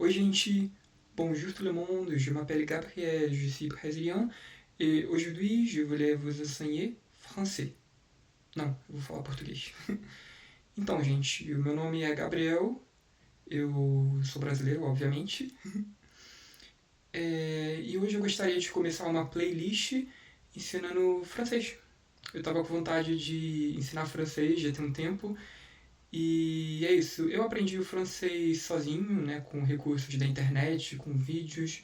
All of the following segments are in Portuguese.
Oi, gente. Bonjour tout le monde. Je m'appelle Gabriel, je suis brésilien et aujourd'hui je voulais vous enseigner français. Não, eu vou falar português. Então, gente, o meu nome é Gabriel, eu sou brasileiro, obviamente, e hoje eu gostaria de começar uma playlist ensinando francês. Eu estava com vontade de ensinar francês já tem um tempo e é isso. Eu aprendi o francês sozinho, né, com recursos da internet, com vídeos,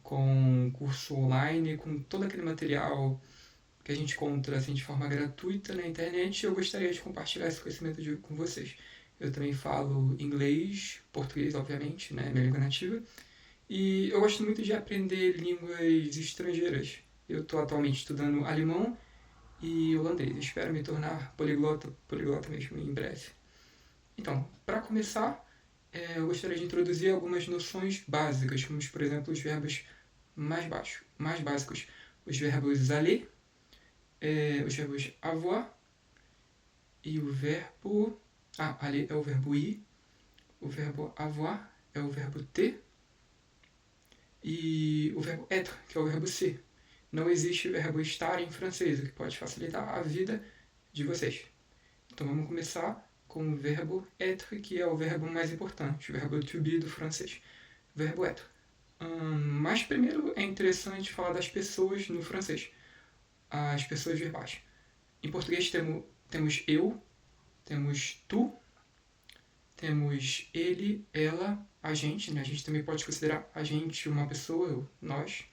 com curso online, com todo aquele material que a gente encontra assim, de forma gratuita na internet, eu gostaria de compartilhar esse conhecimento com vocês. Eu também falo inglês, português, obviamente, né, minha língua nativa, e eu gosto muito de aprender línguas estrangeiras. Eu estou atualmente estudando alemão e holandês. Espero me tornar poliglota mesmo em breve. Então, para começar, eu gostaria de introduzir algumas noções básicas, como por exemplo os verbos mais básicos. Os verbos aller, os verbos avoir e o verbo. Aller é o verbo ir, o verbo avoir é o verbo ter e o verbo être, que é o verbo ser. Não existe o verbo estar em francês, o que pode facilitar a vida de vocês. Então vamos começar com o verbo être, que é o verbo mais importante, o verbo to be do francês. Verbo être. Mas primeiro é interessante falar das pessoas no francês. As pessoas verbais. Em português temos eu, temos tu, temos ele, ela, a gente, né? A gente também pode considerar a gente uma pessoa, eu, nós.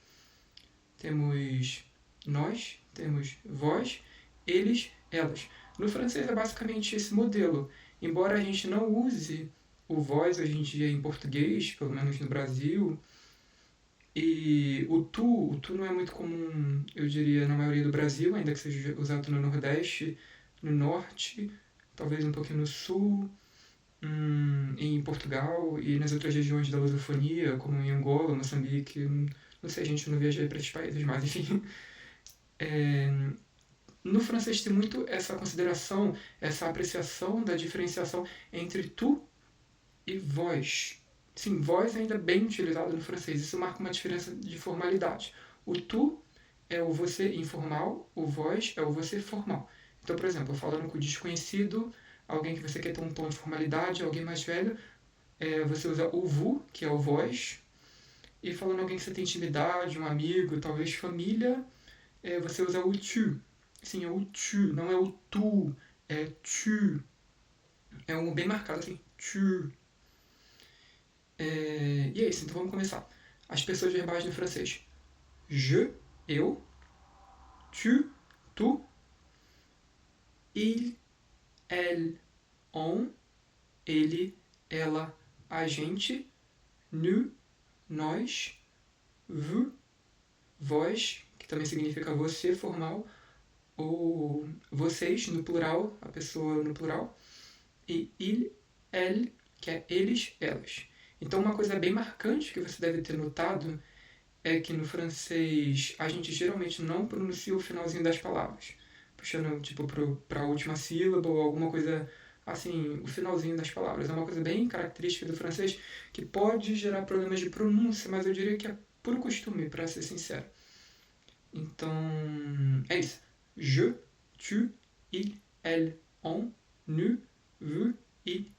Temos nós, temos vós, eles, elas. No francês é basicamente esse modelo. Embora a gente não use o vós hoje em dia em português, pelo menos no Brasil, e o tu não é muito comum, eu diria, na maioria do Brasil, ainda que seja usado no Nordeste, no Norte, talvez um pouquinho no Sul, em Portugal e nas outras regiões da lusofonia, como em Angola, Moçambique. Não sei, gente, eu não viajei para esses países, mas enfim. É, no francês tem muito essa consideração, essa apreciação da diferenciação entre tu e vós. Sim, vós é ainda bem utilizado no francês. Isso marca uma diferença de formalidade. O tu é o você informal, o vós é o você formal. Então, por exemplo, falando com o desconhecido, alguém que você quer ter um tom de formalidade, alguém mais velho, você usa o vous, que é o vós. E falando alguém que você tem intimidade, um amigo, talvez família, você usa o tu. Sim, é o tu, não é o tu, é tu. É um bem marcado assim, tu. E é isso, então vamos começar. As pessoas verbais no francês. Je, eu. Tu, tu. Il, elle, on. Ele, ela, a gente. Nous, nós. Vous, vós, que também significa você formal. Ou vocês no plural, a pessoa no plural. E il, elle, que é eles, elas. Então uma coisa bem marcante que você deve ter notado é que no francês a gente geralmente não pronuncia o finalzinho das palavras, puxando tipo para a última sílaba ou alguma coisa assim, o finalzinho das palavras. É uma coisa bem característica do francês que pode gerar problemas de pronúncia, mas eu diria que é puro costume, para ser sincero. Então, é isso. Je, tu, il, elle, on, nous, vous e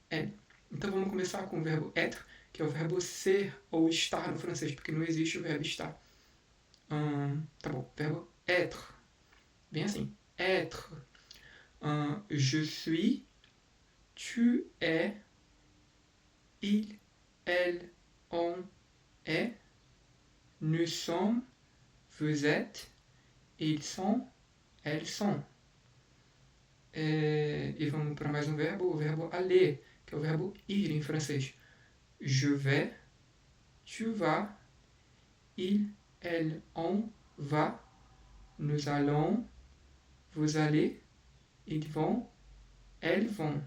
elle. Então vamos começar com o verbo être, que é o verbo ser ou estar no francês, porque não existe o verbo estar. Tá bom, verbo être. Bem assim. Être. Je suis, tu es, il, elle, on est, nous sommes, vous êtes, ils sont, elles sont. E vamos para mais um verbo, o verbo aller, que é o verbo ir em francês. Je vais, tu vas, il, elle, on va, nous allons, vous allez, ils vont, elles vont.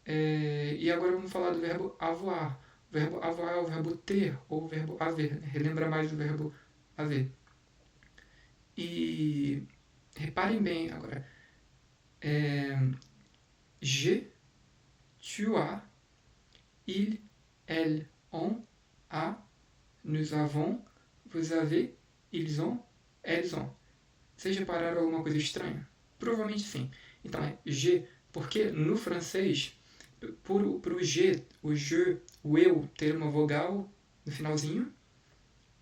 E agora vamos falar do verbo avoir. O verbo avoir é o verbo ter ou o verbo haver. Relembra mais o verbo haver. E reparem bem agora. Je, tu as, il, elles ont, a, nous avons, vous avez, ils ont, elles ont. Vocês repararam alguma coisa estranha? Provavelmente sim. Então é G, porque no francês, pro G, o je, o eu, ter uma vogal no finalzinho,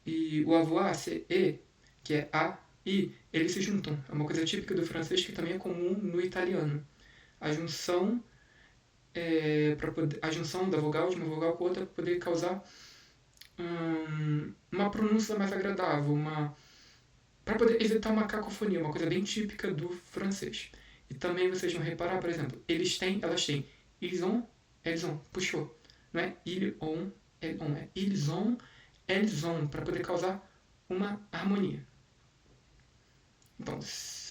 e o avoir ser E, que é A, I, eles se juntam. É uma coisa típica do francês que também é comum no italiano. A junção, a junção da vogal de uma vogal com outra para poder causar uma pronúncia mais agradável, para poder evitar uma cacofonia, uma coisa bem típica do francês. E também vocês vão reparar, por exemplo, eles têm, elas têm, ils ont, elles ont, puxou. Não é ils ont, elles ont, é ils ont, elles ont, para poder causar uma harmonia. Então,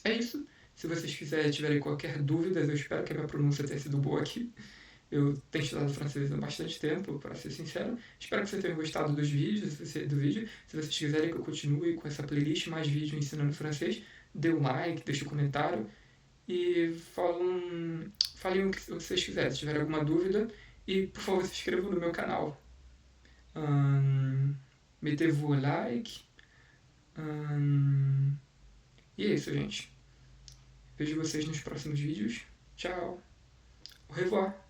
é isso. Se vocês tiverem qualquer dúvida, eu espero que a minha pronúncia tenha sido boa aqui. Eu tenho estudado francês há bastante tempo, para ser sincero. Espero que vocês tenham gostado dos vídeos, do vídeo. Se vocês quiserem que eu continue com essa playlist, mais vídeos ensinando francês, dê um like, deixe um comentário e falem o que vocês quiserem. Se tiverem alguma dúvida, e por favor se inscrevam no meu canal. Mettez-vous un like. E é isso, gente. Vejo vocês nos próximos vídeos. Tchau. Au revoir.